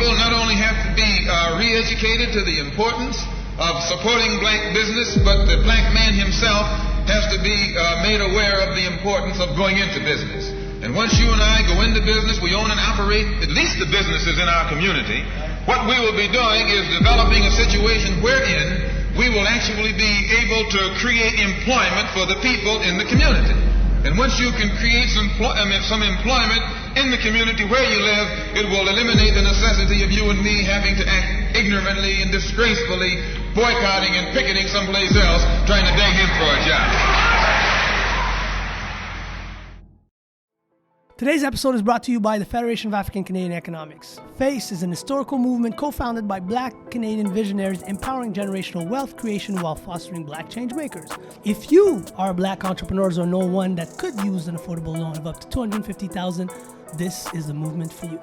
people not only have to be re-educated to the importance of supporting black business, but the black man himself has to be made aware of the importance of going into business. And once you and I go into business, we own and operate at least the businesses in our community. What we will be doing is developing a situation wherein we will actually be able to create employment for the people in the community. And once you can create some employment in the community where you live, it will eliminate the necessity of you and me having to act ignorantly and disgracefully, boycotting and picketing someplace else, trying to beg him for a job. Today's episode is brought to you by the Federation of African Canadian Economics. FACE is an historical movement co-founded by Black Canadian visionaries empowering generational wealth creation while fostering Black change makers. If you are Black entrepreneurs or know one that could use an affordable loan of up to $250,000, this is the movement for you.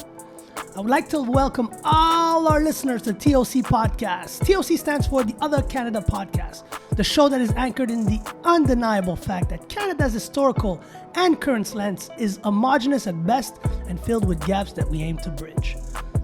I would like to welcome all our listeners to TOC Podcast. TOC stands for the Other Canada Podcast, the show that is anchored in the undeniable fact that Canada's historical and current lens is homogenous at best and filled with gaps that we aim to bridge.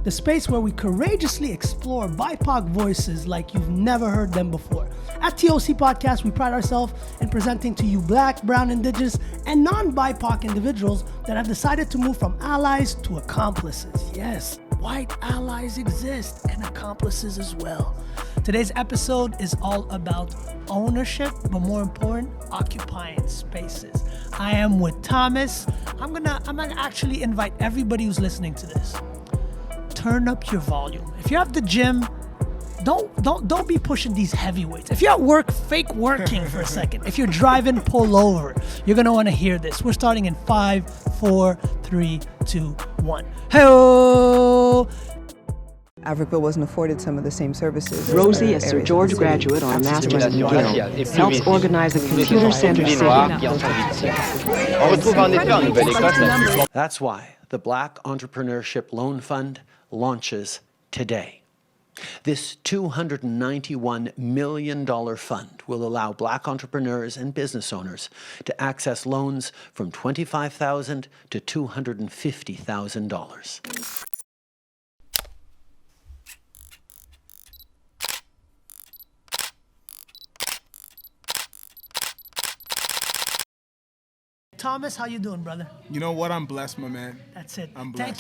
The space where we courageously explore BIPOC voices like you've never heard them before. At TOC Podcast, we pride ourselves in presenting to you Black, Brown, Indigenous, and non-BIPOC individuals that have decided to move from allies to accomplices. Yes, white allies exist and accomplices as well. Today's episode is all about ownership, but more important, occupying spaces. I am with Thomas. I'm gonna actually invite everybody who's listening to this. Turn up your volume. If you're at the gym, don't be pushing these heavy weights. If you're at work, fake working for a second. If you're driving, pull over. You're gonna want to hear this. We're starting in 5, 4, 3, 2, 1. Hey-o! Africa wasn't afforded some of the same services. Rosie, a Sir George graduate on a master's in Guild, helps organize a computer-centered city. That's why the Black Entrepreneurship Loan Fund launches today. This $291 million fund will allow Black entrepreneurs and business owners to access loans from $25,000 to $250,000. Thomas, how you doing, brother? You know what? I'm blessed, my man. That's it. I'm blessed.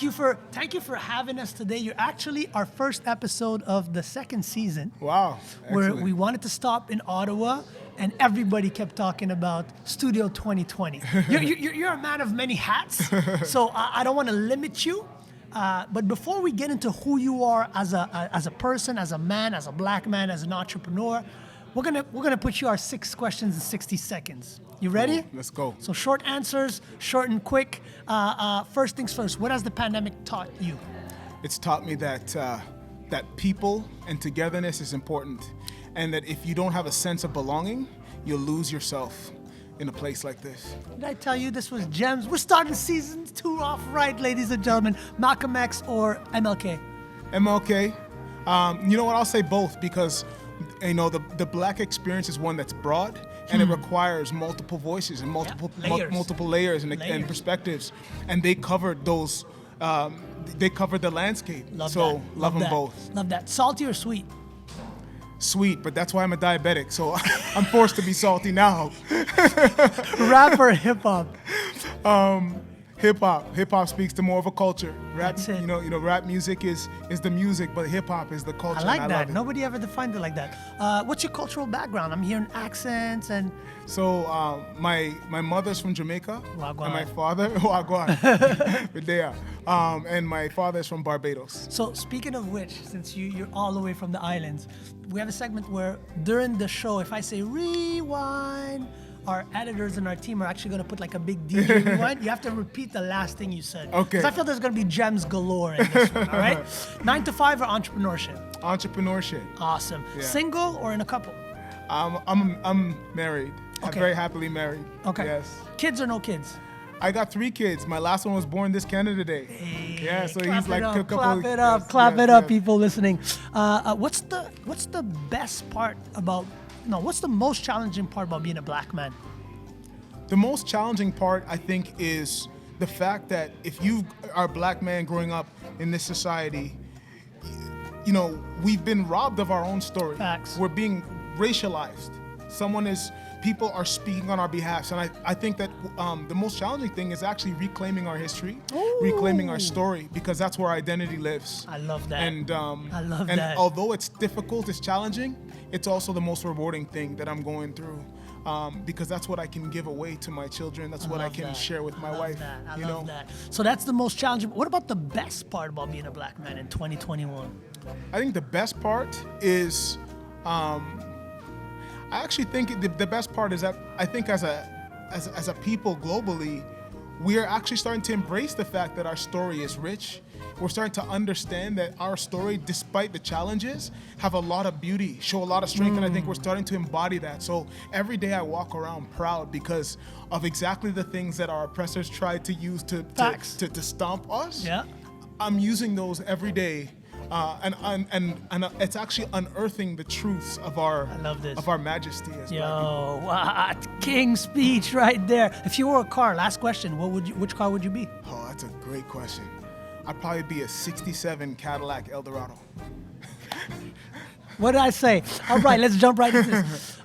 Thank you for having us today. You're actually our first episode of the second season. Wow. Where Excellent. we wanted to stop in Ottawa, and everybody kept talking about Studio 2020. You're a man of many hats, so I don't want to limit you. But before we get into who you are as a person, as a man, as a Black man, as an entrepreneur, we're gonna put you our 6 questions in 60 seconds. You ready? Let's go. So short answers, short and quick. First things first, what has the pandemic taught you? It's taught me that people and togetherness is important, and that if you don't have a sense of belonging, you'll lose yourself in a place like this. Did I tell you this was gems? We're starting season 2 off right, ladies and gentlemen. Malcolm X or MLK? MLK. You know what? I'll say both, because you know the Black experience is one that's broad, and it requires multiple voices and multiple layers and perspectives, and they covered those. They covered the landscape. Love them both. Love that. Salty or sweet? Sweet, but that's why I'm a diabetic, so I'm forced to be salty now. Rap or hip hop? Hip hop. Hip hop speaks to more of a culture. Rap, That's it. You know, rap music is the music, but hip hop is the culture. I like and that. love it. Nobody ever defined it like that. What's your cultural background? I'm hearing accents and. So my mother's from Jamaica, Wagwan. and my father Wagwan, Videa, and my father's from Barbados. So speaking of which, since you're all the way from the islands, we have a segment where during the show, if I say rewind, our editors and our team are actually going to put like a big DJ rewind. You have to repeat the last thing you said. Okay. Because I feel there's going to be gems galore in this one, all right? 9 to 5 or entrepreneurship? Entrepreneurship. Awesome. Yeah. Single or in a couple? I'm married. Okay. I'm very happily married. Okay. Yes. Kids or no kids? I got 3 kids. My last one was born this Canada Day. Hey, Yeah, so he's like a couple. Clap it up, clap it up, people listening. What's the best part about? No, what's the most challenging part about being a Black man? The most challenging part, I think, is the fact that if you are a Black man growing up in this society, we've been robbed of our own story. Facts. We're being racialized. People are speaking on our behalf. And I think that the most challenging thing is actually reclaiming our history, reclaiming our story, because that's where our identity lives. I love that. And I love and that. although it's difficult, it's challenging, it's also the most rewarding thing that I'm going through. Because that's what I can give away to my children. That's what I can share with my wife. I love that. So that's the most challenging. What about the best part about being a black man in 2021? I think the best part is, I actually think the best part is that I think as a people globally, we are actually starting to embrace the fact that our story is rich. We're starting to understand that our story, despite the challenges, have a lot of beauty, show a lot of strength, and I think we're starting to embody that. So every day I walk around proud because of exactly the things that our oppressors tried to use to stomp us. Yeah. I'm using those every day. And it's actually unearthing the truths of our majesty as Yo, wow, king speech right there. If you were a car, last question, which car would you be? Oh, that's a great question. I'd probably be a 67 Cadillac Eldorado. What did I say? All right, let's jump right into this.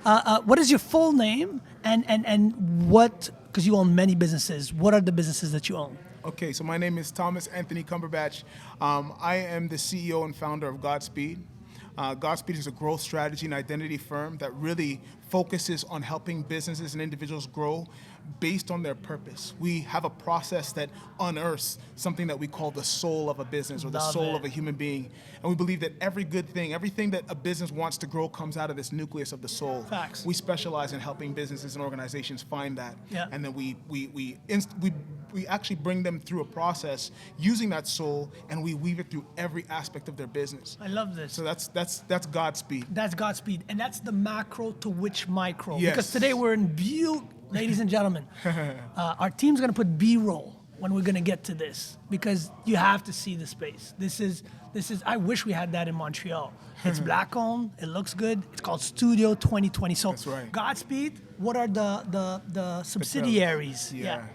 What is your full name and what, because you own many businesses, what are the businesses that you own? Okay, so my name is Thomas Anthony Cumberbatch. I am the CEO and founder of Godzspeed. Godspeed is a growth strategy and identity firm that really focuses on helping businesses and individuals grow based on their purpose. We have a process that unearths something that we call the soul of a business or the soul of a human being. And we believe that everything that a business wants to grow comes out of this nucleus of the soul. Facts. We specialize in helping businesses and organizations find that. Yeah. And then we actually bring them through a process using that soul, and we weave it through every aspect of their business. I love this. So that's Godspeed. That's Godspeed, and that's the macro to which micro. Yes. Because today we're in view, ladies and gentlemen. Our team's gonna put B-roll when we're gonna get to this, because you have to see the space. This is. I wish we had that in Montreal. It's black owned. It looks good. It's called Studio 2020. So that's right. Godspeed. What are the subsidiaries? Yeah.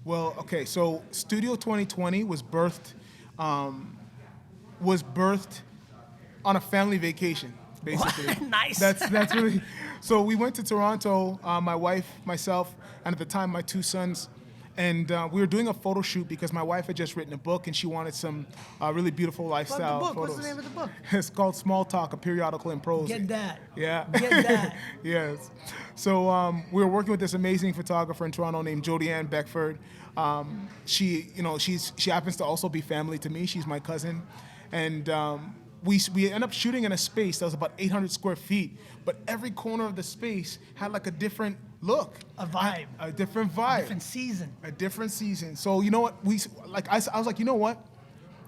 Well, okay. So Studio 2020 was birthed on a family vacation, basically. What? Nice. That's really. So we went to Toronto, my wife, myself, and at the time my two sons, and we were doing a photo shoot because my wife had just written a book and she wanted some really beautiful lifestyle photos. What's the name of the book? It's called Small Talk, a periodical in prose. Get that. Yeah. Get that. Yes. So we were working with this amazing photographer in Toronto named Jodianne Beckford. She happens to also be family to me. She's my cousin, and we ended up shooting in a space that was about 800 square feet, but every corner of the space had like a different look. A vibe. A different vibe. A different season. So you know what? I was like, you know what?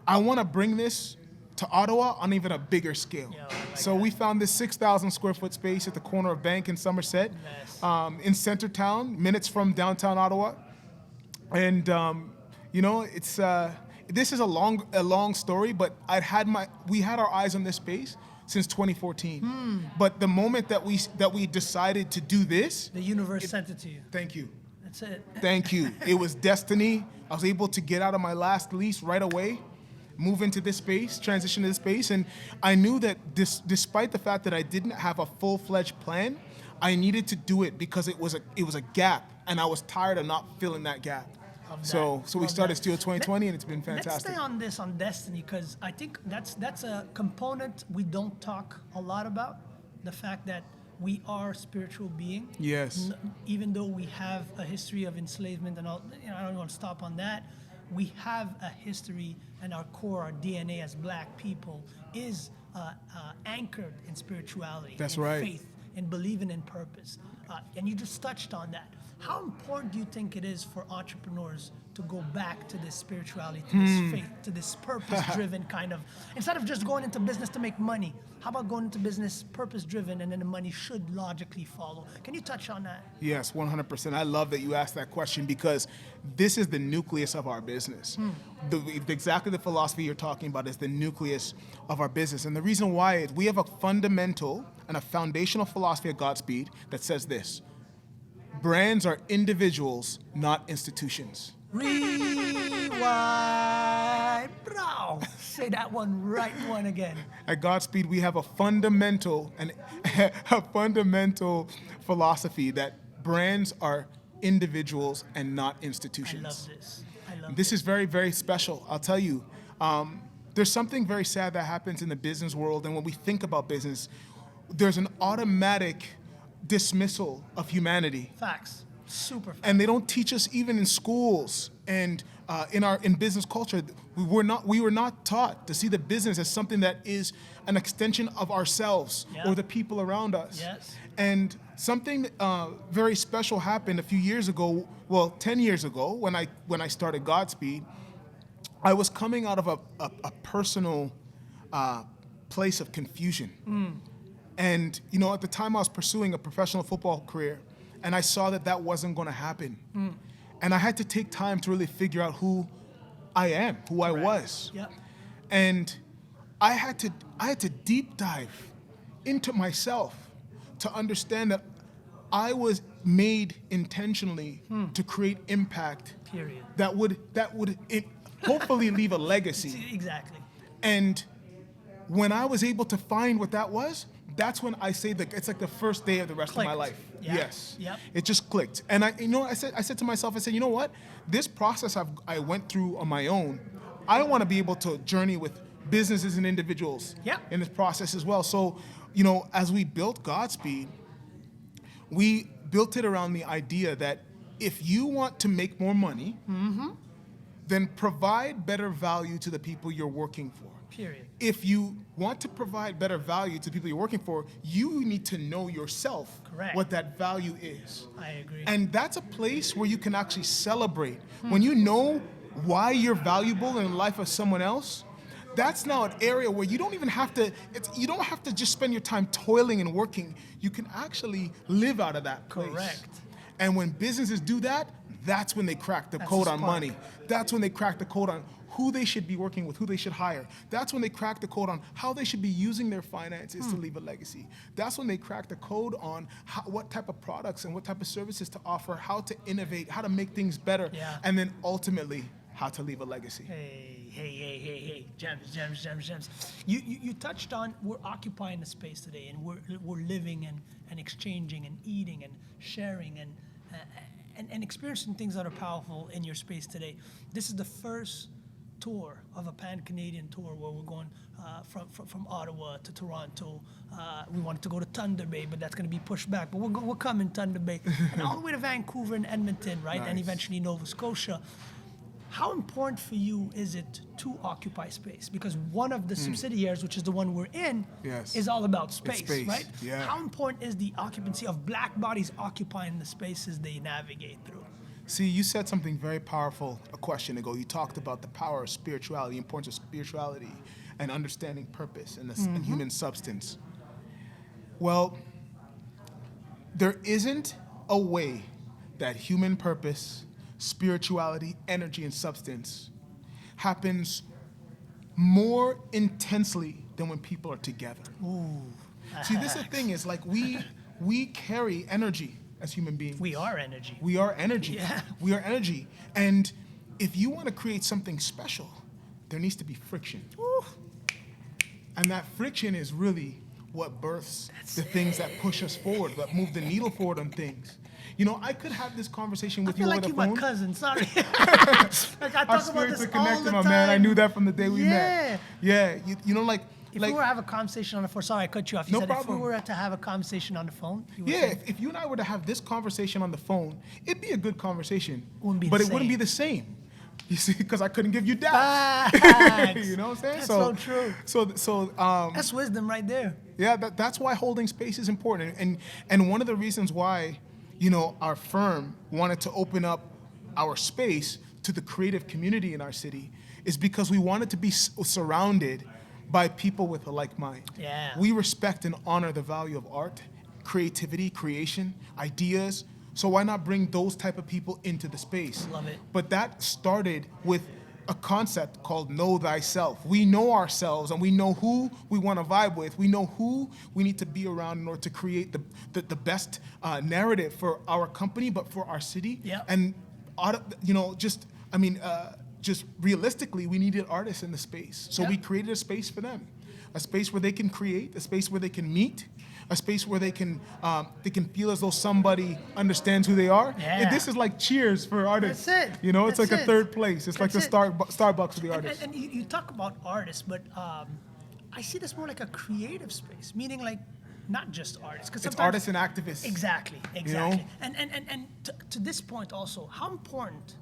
I want to bring this to Ottawa on even a bigger scale. We found this 6,000 square foot space at the corner of Bank and Somerset, in Centertown, minutes from downtown Ottawa. And it's this is a long story, but we had our eyes on this space since 2014. But the moment that we decided to do this, the universe sent it to you. Thank you. That's it. Thank you. It was destiny. I was able to get out of my last lease right away, move into this space, transition to this space, and I knew that despite the fact that I didn't have a full-fledged plan, I needed to do it because it was a gap, and I was tired of not filling that gap. So we started Studio 2020, and it's been fantastic. Let's stay on this, on destiny, because I think that's a component we don't talk a lot about, the fact that we are spiritual beings. Yes. Even though we have a history of enslavement and all, I don't want to stop on that. We have a history, and our core, our DNA as black people is anchored in spirituality. That's in right. Faith, in believing in purpose. And you just touched on that. How important do you think it is for entrepreneurs to go back to this spirituality, to this faith, to this purpose-driven kind of, instead of just going into business to make money, how about going into business purpose-driven, and then the money should logically follow? Can you touch on that? Yes, 100%. I love that you asked that question because this is the nucleus of our business. Exactly the philosophy you're talking about is the nucleus of our business. And the reason why is we have a fundamental and a foundational philosophy at Godspeed that says this: brands are individuals, not institutions. Rewind. right, bro. Say that one again. At Godspeed, we have a fundamental philosophy that brands are individuals and not institutions. I love this. This is very, very special. I'll tell you, there's something very sad that happens in the business world, and when we think about business, there's an automatic dismissal of humanity. Facts. Super facts. And they don't teach us even in schools and in business culture. We were not taught to see the business as something that is an extension of ourselves or the people around us. Yes. And something very special happened a few years ago. Well, 10 years ago, when I started Godspeed, I was coming out of a personal place of confusion. And at the time I was pursuing a professional football career, and I saw that wasn't going to happen. And I had to take time to really figure out who I am, who I was. Yep. And I had to deep dive into myself to understand that I was made intentionally to create impact. Period. That would hopefully leave a legacy. Exactly. And when I was able to find what that was, that's when I say that it's like the first day of the rest of my life. Yeah. Yes. Yep. It just clicked. And I said to myself, you know what? This process I went through on my own, I want to be able to journey with businesses and individuals in this process as well. So, as we built Godspeed, we built it around the idea that if you want to make more money, then provide better value to the people you're working for. Period. If you want to provide better value to the people you're working for, you need to know yourself what that value is. I agree. And that's a place where you can actually celebrate. When you know why you're valuable in the life of someone else, that's now an area where you don't even have to, you don't have to just spend your time toiling and working. You can actually live out of that place. Correct. And when businesses do that, that's when they crack the code on money. That's when they crack the code on who they should be working with, who they should hire. That's when they crack the code on how they should be using their finances to leave a legacy. That's when they crack the code on what type of products and what type of services to offer, how to innovate, how to make things better, and then ultimately how to leave a legacy. Hey. Gems. You touched on we're occupying the space today, and we're living and exchanging and eating and sharing and experiencing things that are powerful in your space today. This is the first tour of a pan-Canadian tour where we're going from Ottawa to Toronto. We wanted to go to Thunder Bay, but that's going to be pushed back. But we're coming Thunder Bay and all the way to Vancouver and Edmonton, right? Nice. And eventually Nova Scotia. How important for you is it to occupy space? Because one of the subsidiaries, which is the one we're in, is all about space, right? Yeah. How important is the occupancy of black bodies occupying the spaces they navigate through? See, you said something very powerful a question ago. You talked about the power of spirituality, the importance of spirituality and understanding purpose and human substance. Well, there isn't a way that human purpose, spirituality, energy, and substance happens more intensely than when people are together. Ooh. See, this is the thing is like we carry energy as human beings. We are energy. We are energy. Yeah. We are energy. And if you want to create something special, there needs to be friction. Ooh. And that friction is really what births the things that push us forward, that move the needle forward on things. I could have this conversation with you over the phone. I feel like you're my cousin, sorry. Like I talk about this all the time. Man. I knew that from the day we met. Yeah. If we were to have a conversation on the phone, sorry, I cut you off. You said problem. If we were to have a conversation on the phone. If you and I were to have this conversation on the phone, it'd be a good conversation. It wouldn't be the same. You see, because I couldn't give you that. You know what I'm saying? That's so true. So that's wisdom right there. Yeah, that's why holding space is important. And one of the reasons why, our firm wanted to open up our space to the creative community in our city is because we wanted to be surrounded by people with a like mind. Yeah. We respect and honor the value of art, creativity, creation, ideas. So why not bring those type of people into the space? Love it. But that started with a concept called know thyself. We know ourselves and we know who we want to vibe with. We know who we need to be around in order to create the best narrative for our company, but for our city. Yeah. And just realistically, we needed artists in the space. So we created a space for them, a space where they can create, a space where they can meet, a space where they can feel as though somebody understands who they are. Yeah. This is like Cheers for artists. That's it. You know, it's That's like a it. third place. It's like the That's it. Starbucks for the artists. And you talk about artists, but I see this more like a creative space, meaning like not just artists. Because it's artists and activists. Exactly. You know? And to this point also, how important,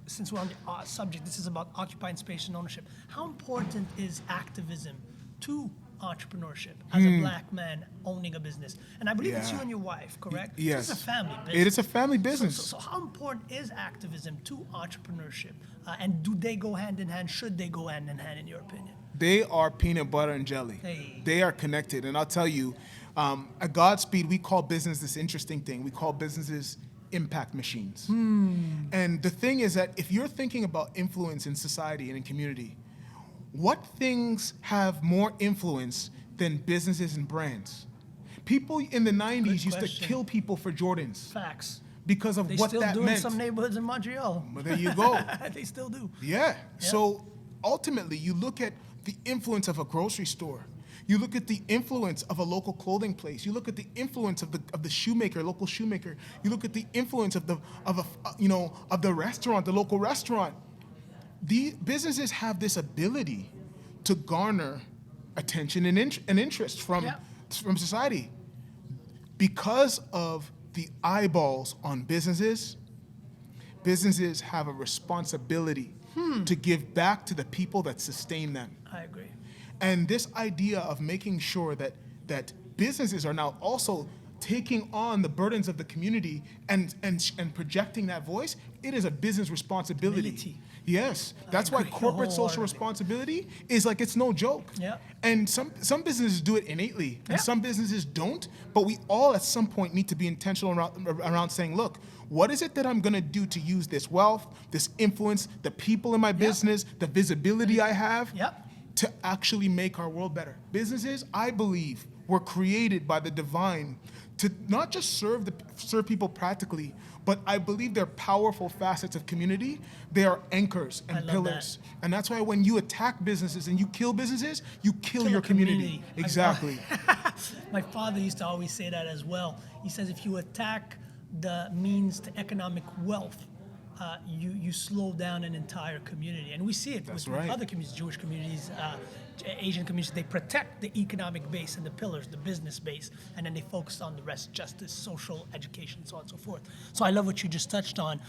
since we're on the subject, this is about occupying space and ownership, how important is activism to entrepreneurship as a black man owning a business? And I believe it's you and your wife, correct? Yes. So it's a family business. It is a family business. So how important is activism to entrepreneurship? And do they go hand in hand? Should they go hand in hand, in your opinion? They are peanut butter and jelly. Hey. They are connected. And I'll tell you, at Godspeed, we call business this interesting thing. We call businesses impact machines. And the thing is that if you're thinking about influence in society and in community, what things have more influence than businesses and brands? People in the 90s used to kill people for Jordans. Facts. Because of They what still that do in meant. some neighborhoods in Montreal. But there you go. They still do. Yeah. So ultimately, you look at the influence of a grocery store. You look at the influence of a local clothing place. You look at the influence of the shoemaker, local shoemaker. You look at the influence of the restaurant, the local restaurant. The businesses have this ability to garner attention and interest from society. Because of the eyeballs on businesses, businesses have a responsibility to give back to the people that sustain them. I agree. And this idea of making sure that businesses are now also taking on the burdens of the community and projecting that voice, it is a business responsibility. Ability. Yes, that's why agree corporate social wholeheartedly. responsibility is like, it's no joke. Yeah. And some businesses do it innately, and Yeah. some businesses don't. But we all at some point need to be intentional around saying, look, what is it that I'm going to do to use this wealth, this influence, the people in my business, the visibility I have, to actually make our world better? Businesses, I believe, were created by the divine to not just serve people practically, but I believe they're powerful facets of community. They are anchors and pillars. And that's why when you attack businesses and you kill businesses, you kill your community. Exactly. My father used to always say that as well. He says if you attack the means to economic wealth, you slow down an entire community. And we see it with other communities, Jewish communities, Asian communities. They protect the economic base and the pillars, the business base, and then they focus on the rest, justice, social, education, so on and so forth. So I love what you just touched on.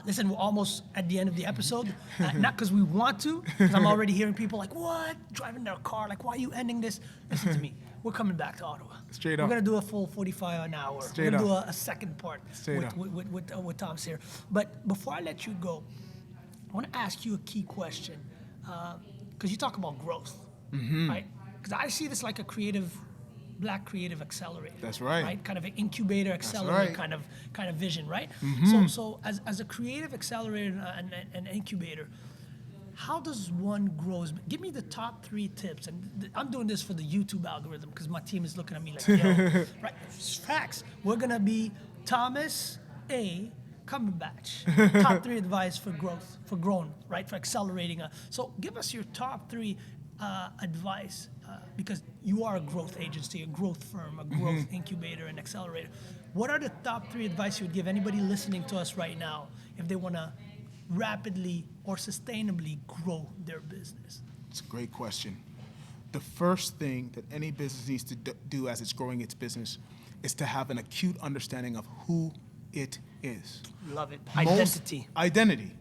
Listen, we're almost at the end of the episode. Not because we want to, because I'm already hearing people like, what? Driving their car, like, why are you ending this? Listen to me. We're coming back to Ottawa. Straight We're up. going to do a full 45 an hour. Straight We're going to up. do a second part Straight up. with Tom's here. But before I let you go, I want to ask you a key question. Because you talk about growth, right? Because I see this like a black creative accelerator. That's right. Kind of an incubator, accelerator kind of vision, right? So as a creative accelerator and an incubator, how does one grow? Give me the top 3 tips. And I'm doing this for the YouTube algorithm because my team is looking at me like, yo, right? Facts. We're going to be Thomas A. Cumberbatch. Top 3 advice for growth, for growing, right? For accelerating. So give us your top 3 advice because you are a growth agency, a growth firm, a growth incubator and accelerator. What are the top 3 advice you would give anybody listening to us right now if they want to rapidly or sustainably grow their business? It's a great question. The first thing that any business needs to do as it's growing its business is to have an acute understanding of who it is. Love it. Identity. Identity.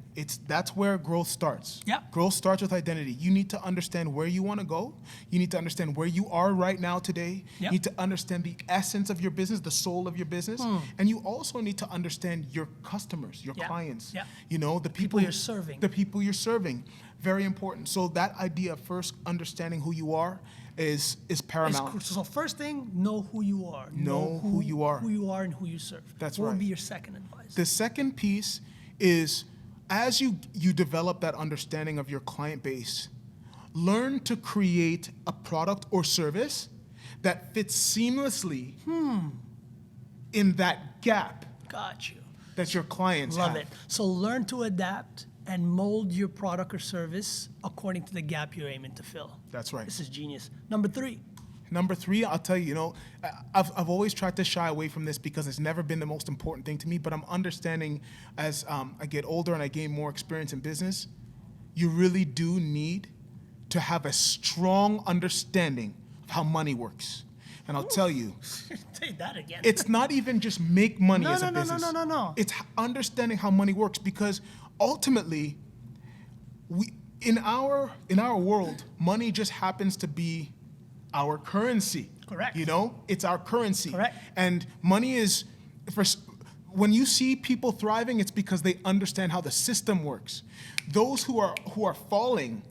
That's where growth starts. Yep. Growth starts with identity. You need to understand where you want to go. You need to understand where you are right now today. Yep. You need to understand the essence of your business, the soul of your business. And you also need to understand your customers, your clients. Yep. You know, the people you're serving. The people you're serving. Very important. So that idea of first understanding who you are is paramount. So first thing, know who you are. Know who you are. Who you are and who you serve. That's what right. would be your second advice? The second piece is, as you develop that understanding of your client base, learn to create a product or service that fits seamlessly in that gap Got you. that your clients Love have. it. So learn to adapt and mold your product or service according to the gap you're aiming to fill. That's right. This is genius. Number 3. Number 3, I'll tell you, I've always tried to shy away from this because it's never been the most important thing to me, but I'm understanding as I get older and I gain more experience in business, you really do need to have a strong understanding of how money works. And I'll tell you, say that again. It's not even just make money as a business. No. It's understanding how money works, because ultimately, in our world, money just happens to be our currency. Correct. It's our currency. Correct. And money is, when you see people thriving, it's because they understand how the system works. Those who are falling,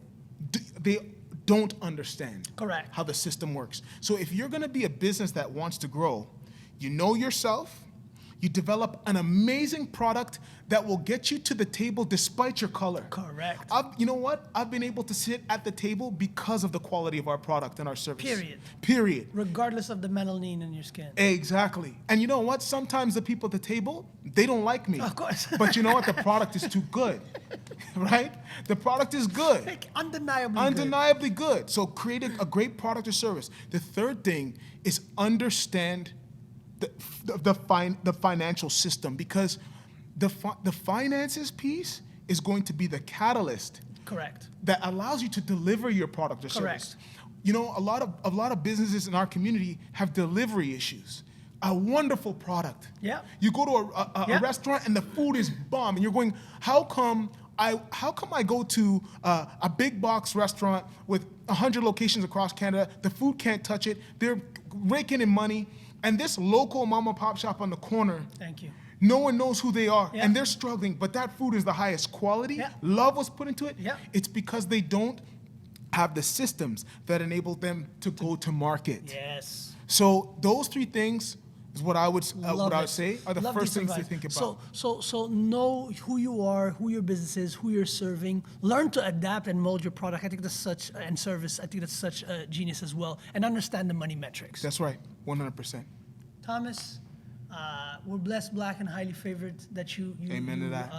they don't understand Correct. how the system works. So if you're going to be a business that wants to grow, you know yourself, you develop an amazing product that will get you to the table despite your color. Correct. You know what? I've been able to sit at the table because of the quality of our product and our service. Period. Regardless of the melanin in your skin. Exactly. And you know what? Sometimes the people at the table, they don't like me. Of course. But you know what? The product is too good. Right? The product is good. Like, undeniably good. So create a great product or service. The third thing is understand the financial system, because the finances piece is going to be the catalyst. Correct. That allows you to deliver your product or service. Correct. A lot of businesses in our community have delivery issues. A wonderful product. Yeah. You go to a restaurant and the food is bomb, and you're going, how come I go to a big box restaurant with 100 locations across Canada, the food can't touch it, they're raking in money, and this local mom and pop shop on the corner, thank you, no one knows who they are, and they're struggling, but that food is the highest quality, love was put into it, it's because they don't have the systems that enable them to go to market. Yes. So those 3 things is what I would say are the first things to think about. So know who you are, who your business is, who you're serving. Learn to adapt and mold your product. I think that's such a genius as well. And understand the money metrics. That's right, 100%. Thomas, we're blessed, black, and highly favored that you Amen to that.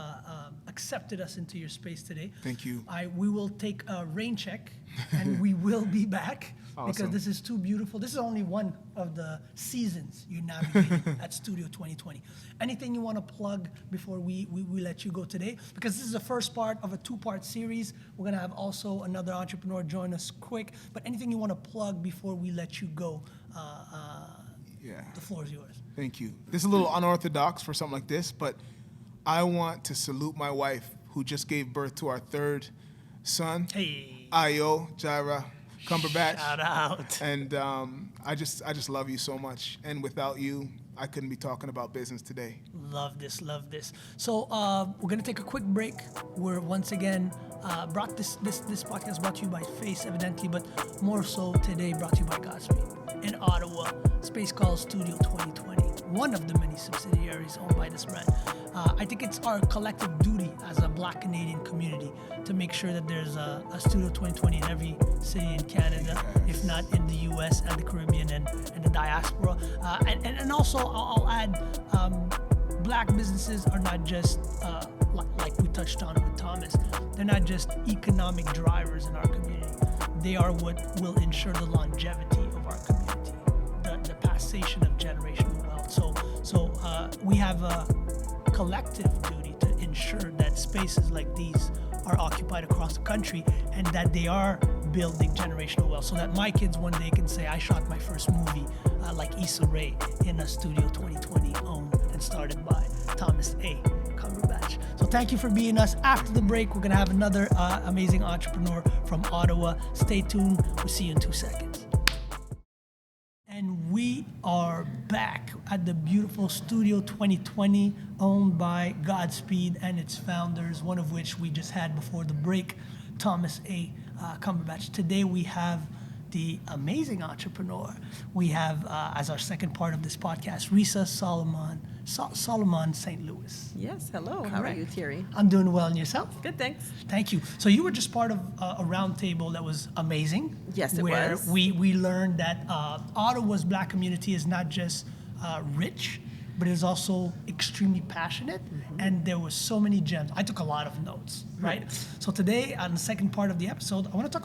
Accepted us into your space today. Thank you. We will take a rain check, and we will be back. Awesome. Because this is too beautiful. This is only one of the seasons you navigate at Studio 2020. Anything you want to plug before we let you go today? Because this is the first part of a 2-part series. We're going to have also another entrepreneur join us quick. But anything you want to plug before we let you go, the floor is yours. Thank you. This is a little unorthodox for something like this, but I want to salute my wife, who just gave birth to our 3rd son, Ayo Jaira Cumberbatch. Shout out. And I just love you so much. And without you, I couldn't be talking about business today. Love this. So we're gonna take a quick break. We're once again this podcast brought to you by Face, evidently, but more so today brought to you by Godzspeed in Ottawa. Space called Studio 2020. One of the many subsidiaries owned by this brand. I think it's our collective duty as a Black Canadian community to make sure that there's a Studio 2020 in every city in Canada, if not in the US and the Caribbean and the diaspora. And also, I'll add, Black businesses are not just, like we touched on with Thomas, they're not just economic drivers in our community. They are what will ensure the longevity of our community, the passation of generational wealth. So we have a collective duty to ensure that spaces like these are occupied across the country and that they are building generational wealth, so that my kids one day can say, I shot my first movie like Issa Rae in a Studio 2020 owned and started by Thomas A. Cumberbatch. So thank you for being us. After the break, we're going to have another amazing entrepreneur from Ottawa. Stay tuned. We'll see you in 2 seconds. And we are back at the beautiful Studio 2020 owned by Godspeed and its founders, one of which we just had before the break, Thomas A. Cumberbatch. Today we have the amazing entrepreneur. We have, as our second part of this podcast, Resa Solomon-St. Louis. Yes, hello. Correct. How are you, Thierry? I'm doing well, and yourself? Good, thanks. Thank you. So you were just part of a roundtable that was amazing. Yes, it where was. we learned that Ottawa's Black community is not just rich, but is also extremely passionate. And there were so many gems. I took a lot of notes, right? So today, on the second part of the episode, I want to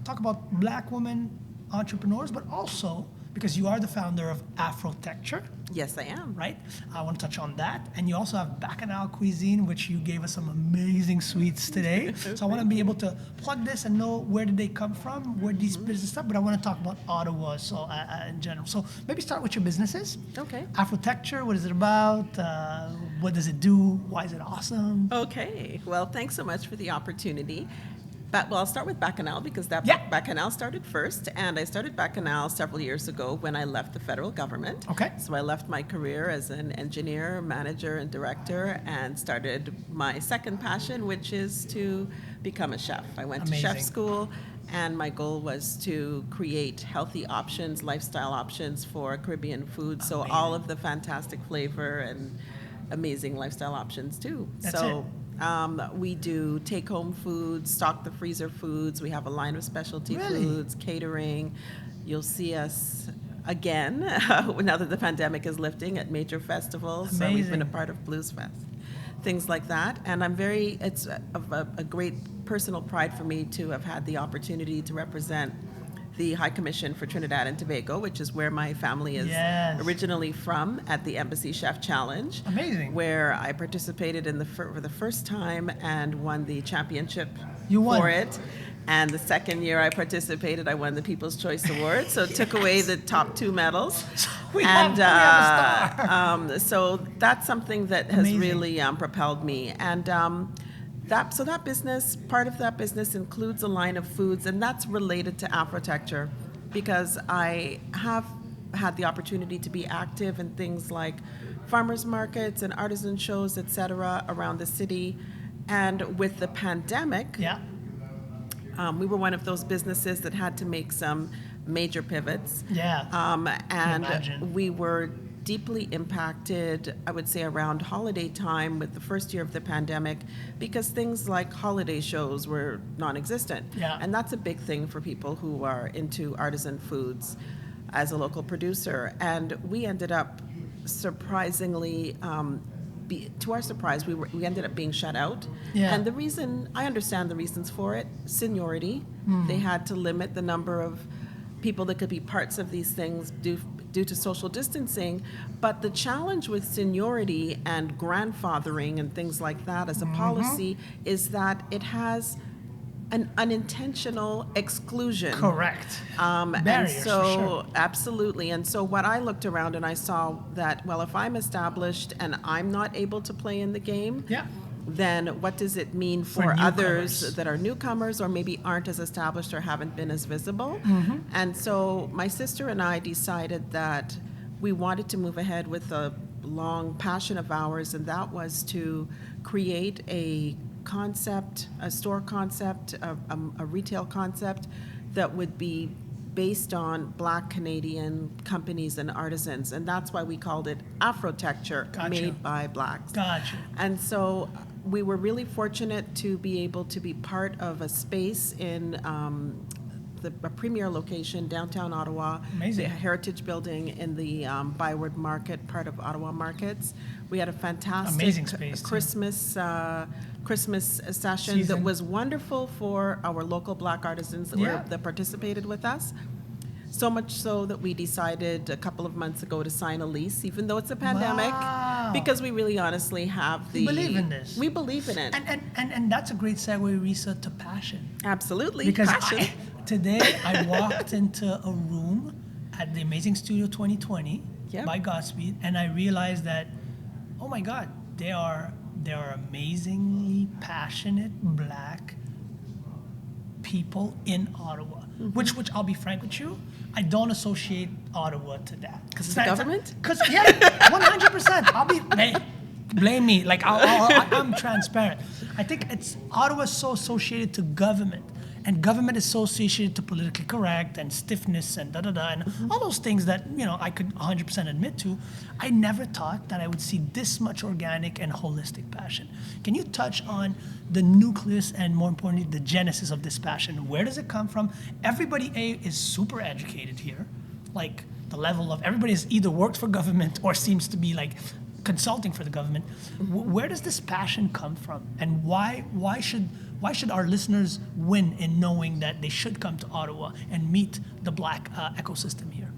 talk about Black women entrepreneurs, but also because you are the founder of Afrotecture. Yes, I am. Right? I want to touch on that. And you also have Bacchanal Cuisine, which you gave us some amazing sweets today. So I want to be able to plug this and know where did they come from, where these business stuff, but I want to talk about Ottawa in general. So maybe start with your businesses. Okay. Afrotecture, what is it about? What does it do? Why is it awesome? Okay. Well, thanks so much for the opportunity. Well, I'll start with Bacchanal because Bacchanal started first, and I started Bacchanal several years ago when I left the federal government. Okay. So I left my career as an engineer, manager, and director, and started my second passion, which is to become a chef. I went to chef school, and my goal was to create healthy options, lifestyle options for Caribbean food. So all of the fantastic flavor and amazing lifestyle options too. That's it. We do take-home foods, stock the freezer foods. We have a line of specialty foods, catering. You'll see us again now that the pandemic is lifting at major festivals. So we've been a part of Blues Fest, things like that. And it's a great personal pride for me to have had the opportunity to represent the High Commission for Trinidad and Tobago, which is where my family is originally from, at the Embassy Chef Challenge. Amazing. Where I participated for the first time and won the championship for it. And the second year I participated, I won the People's Choice Award. So it took away the top 2 medals. We have a star. So that's something that has really propelled me. And that business, part of that business includes a line of foods, and that's related to Afrotecture, because I have had the opportunity to be active in things like farmers markets and artisan shows, etc., around the city. And with the pandemic, we were one of those businesses that had to make some major pivots. And we were deeply impacted, I would say, around holiday time with the first year of the pandemic, because things like holiday shows were non-existent. And that's a big thing for people who are into artisan foods as a local producer. And we ended up surprisingly, to our surprise, we ended up being shut out. And the reason, I understand the reasons for it, seniority. They had to limit the number of people that could be parts of these things due to social distancing. But the challenge with seniority and grandfathering and things like that as a policy is that it has an unintentional exclusion. Correct. Barriers, for sure. Absolutely. And so what I looked around and I saw that, well, if I'm established and I'm not able to play in the game, then what does it mean for others that are newcomers or maybe aren't as established or haven't been as visible? And so my sister and I decided that we wanted to move ahead with a long passion of ours, and that was to create a concept, a store concept, a retail concept that would be based on Black Canadian companies and artisans. And that's why we called it Afrotecture, made by Blacks. And so we were really fortunate to be able to be part of a space in a premier location, downtown Ottawa, the Heritage Building in the Byward Market, part of Ottawa Markets. We had a fantastic Christmas session that was wonderful for our local Black artisans that participated with us. So much so that we decided a couple of months ago to sign a lease, even though it's a pandemic, because we really honestly have We believe in this. We believe in it. And that's a great segue, Resa, to passion. Absolutely. Because passion. Today I walked into a room at the Amazing Studio 2020 by Godzspeed, and I realized that, oh my God, there are amazingly passionate Black people in Ottawa. Which I'll be frank with you, I don't associate Ottawa to that. Because it's the government? 100%. Blame me. Like I'm transparent. I think Ottawa is so associated to government, and government is so associated to politically correct and stiffness and and all those things that I could 100% admit to. I never thought that I would see this much organic and holistic passion. Can you touch on the nucleus and, more importantly, the genesis of this passion? Where does it come from? Everybody is super educated here. Like, the level of everybody's either worked for government or seems to be like consulting for the government. Where does this passion come from, and why should our listeners win in knowing that they should come to Ottawa and meet the Black ecosystem here?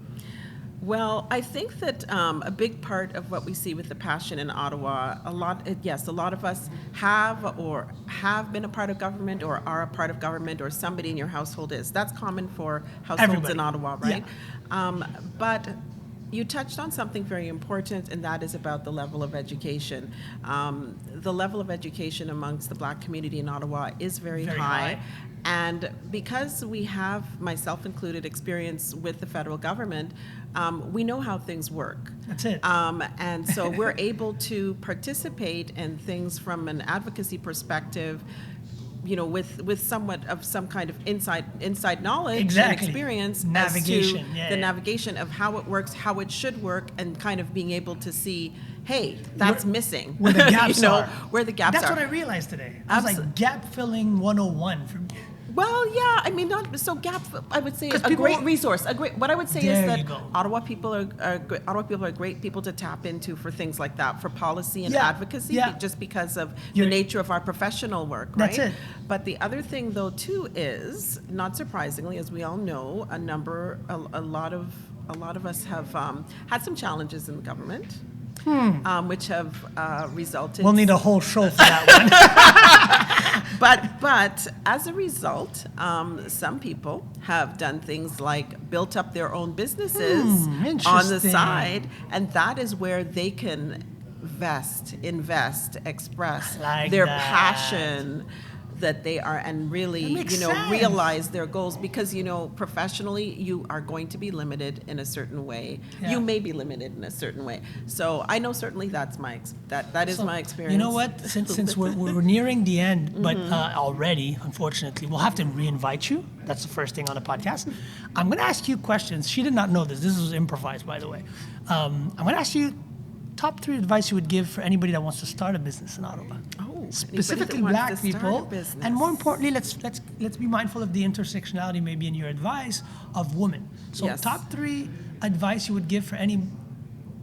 Well, I think that a big part of what we see with the passion in Ottawa, a lot of us have been a part of government or are a part of government, or somebody in your household is. That's common for households in Ottawa, right? Yeah. But you touched on something very important, and that is about the level of education. The level of education amongst the Black community in Ottawa is very high. And because we have, myself included, experience with the federal government, we know how things work. That's it. And so we're able to participate in things from an advocacy perspective, you know, with somewhat of some kind of inside knowledge and experience, navigation, as to the navigation of how it works, how it should work, and kind of being able to see, hey, that's missing. Where the gaps are. Where the gaps are. That's what I realized today. I was like, gap filling 101 for me. Well, yeah, I mean, gap. I would say a great resource. What I would say is that Ottawa people are great people to tap into for things like that, for policy and advocacy, just because of the nature of our professional work, right? That's it. But the other thing, though, too, is not surprisingly, as we all know, a lot of us have had some challenges in the government. Which have resulted. We'll need a whole show for that one. But as a result, some people have done things like built up their own businesses on the side, and that is where they can invest, express their passion that they are, and really, realize their goals, because, professionally, you are going to be limited in a certain way. Yeah. You may be limited in a certain way. So I know certainly that's that is my experience. You know what? Since we're nearing the end, but already, unfortunately, we'll have to reinvite you. That's the first thing on the podcast. I'm going to ask you questions. She did not know this. This was improvised, by the way. I'm going to ask you top 3 advice you would give for anybody that wants to start a business in Ottawa. Specifically Black people, and more importantly, let's be mindful of the intersectionality maybe in your advice of women. So top 3 advice you would give for any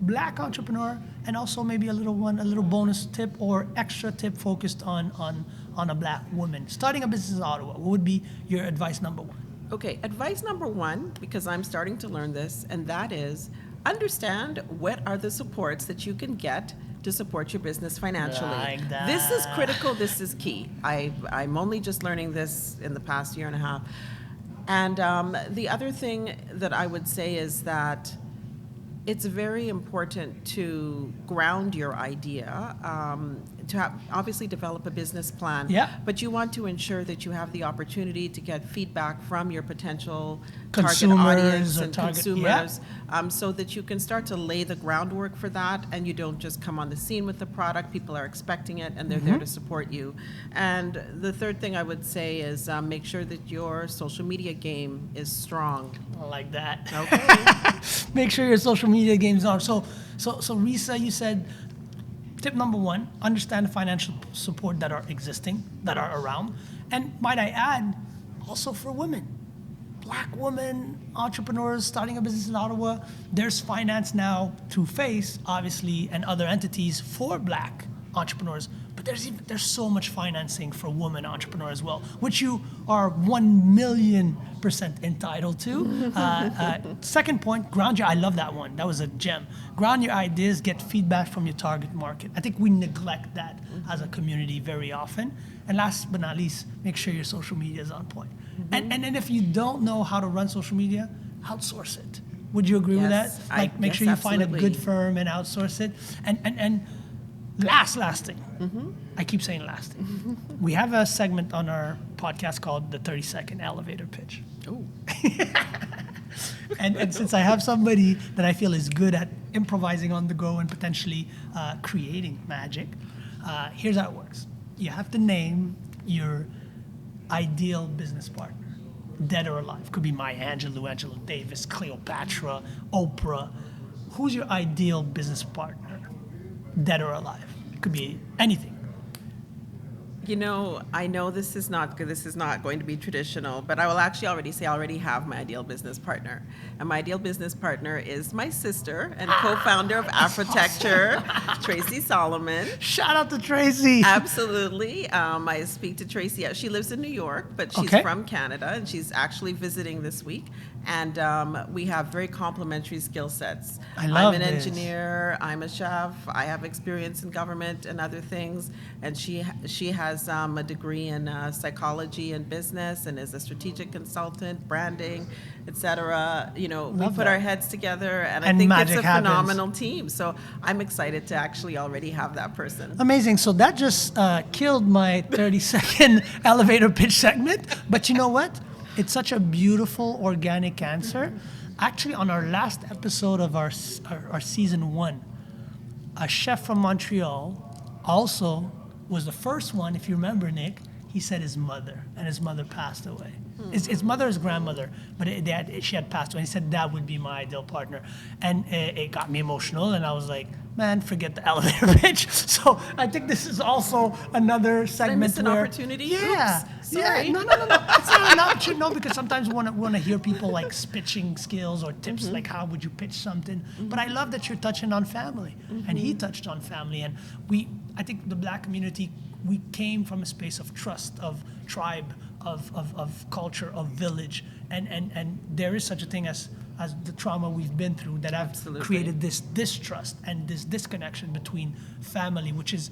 Black entrepreneur, and also maybe a little bonus tip or extra tip focused on a Black woman starting a business in Ottawa. What would be your advice number 1? Okay, advice number 1, because I'm starting to learn this, and that is understand what are the supports that you can get to support your business financially. Like that. This is critical. This is key. I'm only just learning this in the past year and a half. And the other thing that I would say is that it's very important to ground your idea, to obviously develop a business plan. Yeah. But you want to ensure that you have the opportunity to get feedback from your potential consumers, target audience and consumers, so that you can start to lay the groundwork for that, and you don't just come on the scene with the product. People are expecting it, and they're there to support you. And the third thing I would say is make sure that your social media game is strong. I like that. Okay. Make sure your social media games are. So Resa, you said tip number 1, understand the financial support that are existing, that are around. And might I add, also for women. Black women entrepreneurs starting a business in Ottawa, there's finance now through FACE, obviously, and other entities for Black entrepreneurs. But there's so much financing for women entrepreneurs as well, which you are 1,000,000% entitled to. Second point, I love that one. That was a gem. Ground your ideas, get feedback from your target market. I think we neglect that as a community very often. And last but not least, make sure your social media is on point. And if you don't know how to run social media, outsource it. Would you agree with that? Like, make sure you find a good firm and outsource it. And last thing. I keep saying last thing. We have a segment on our podcast called the 30-second elevator pitch. Oh. and since I have somebody that I feel is good at improvising on the go and potentially creating magic, here's how it works. You have to name your ideal business partner, dead or alive. Could be Maya Angelou, Angela Davis, Cleopatra, Oprah. Who's your ideal business partner, dead or alive? It could be anything. You know, I know this is not good. This is not going to be traditional, but I will actually already say I already have my ideal business partner. And my ideal business partner is my sister and co-founder of Afrotecture, Tracy Solomon. Shout out to Tracy. Absolutely. I speak to Tracy. She lives in New York, but she's from Canada, and she's actually visiting this week. And we have very complementary skill sets. I'm an engineer. I'm a chef. I have experience in government and other things. And she has a degree in psychology and business, and is a strategic consultant, branding, etc. You know, we put our heads together, and I think it's a phenomenal team. So I'm excited to actually already have that person. Amazing. So that just killed my 30-second elevator pitch segment. But you know what? It's such a beautiful, organic answer. Actually, on our last episode of our season 1, a chef from Montreal also was the first one, if you remember, Nick. He said his mother, and his mother passed away. His mother, his grandmother, but she had passed away. He said that would be my ideal partner. And it got me emotional, and I was like, man, forget the elevator pitch. So I think this is also another segment. Did I miss an opportunity? Yeah. Oops, sorry. Yeah. No. It's not an opportunity. No, because sometimes we want to hear people like pitching skills or tips, like how would you pitch something. But I love that you're touching on family, and he touched on family. And I think the Black community, we came from a space of trust, of tribe, of culture, of village, and there is such a thing as the trauma we've been through that have created this distrust and this disconnection between family, which is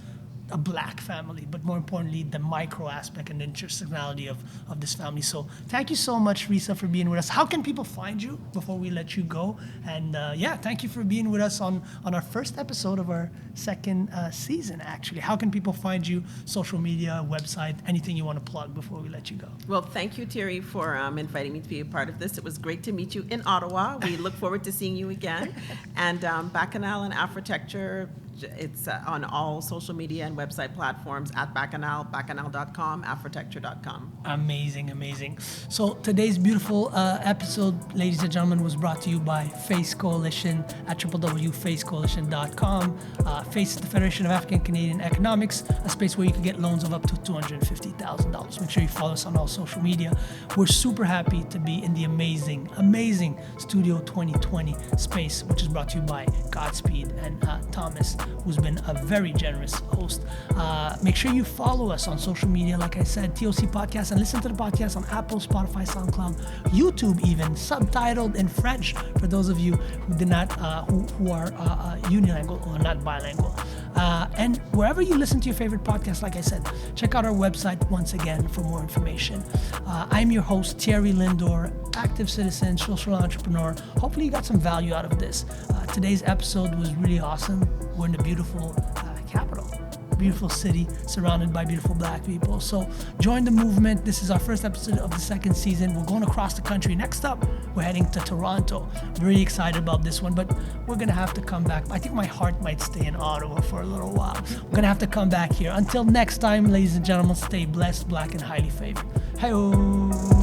a Black family, but more importantly, the micro aspect and the intersectionality of this family. So thank you so much, Resa, for being with us. How can people find you before we let you go? And thank you for being with us on our first episode of our second season, actually. How can people find you? Social media, website, anything you want to plug before we let you go? Well, thank you, Thierry, for inviting me to be a part of this. It was great to meet you in Ottawa. We look forward to seeing you again. And Bacchanal and Afrotecture, it's on all social media and website platforms at Bacchanal, bacchanal.com, afrotecture.com. Amazing. So today's beautiful episode, ladies and gentlemen, was brought to you by FACE Coalition at www.facecoalition.com. FACE is the Federation of African Canadian Economics, a space where you can get loans of up to $250,000. Make sure you follow us on all social media. We're super happy to be in the amazing Studio 2020 space, which is brought to you by Godspeed and Thomas, who's been a very generous host. Make sure you follow us on social media, like I said, TOC Podcast, and listen to the podcast on Apple, Spotify, SoundCloud, YouTube even, subtitled in French for those of you who did not, who are unilingual or not bilingual. And wherever you listen to your favorite podcast, like I said, check out our website once again for more information. I'm your host, Thierry Lindor, active citizen, social entrepreneur. Hopefully you got some value out of this. Today's episode was really awesome. We're in the beautiful capital, beautiful city, surrounded by beautiful Black people. So join the movement. This is our first episode of the second season. We're going across the country. Next up, we're heading to Toronto. Really excited about this one, but we're going to have to come back. I think my heart might stay in Ottawa for a little while. We're going to have to come back here. Until next time, ladies and gentlemen, stay blessed, Black, and highly favored. Hey-oh.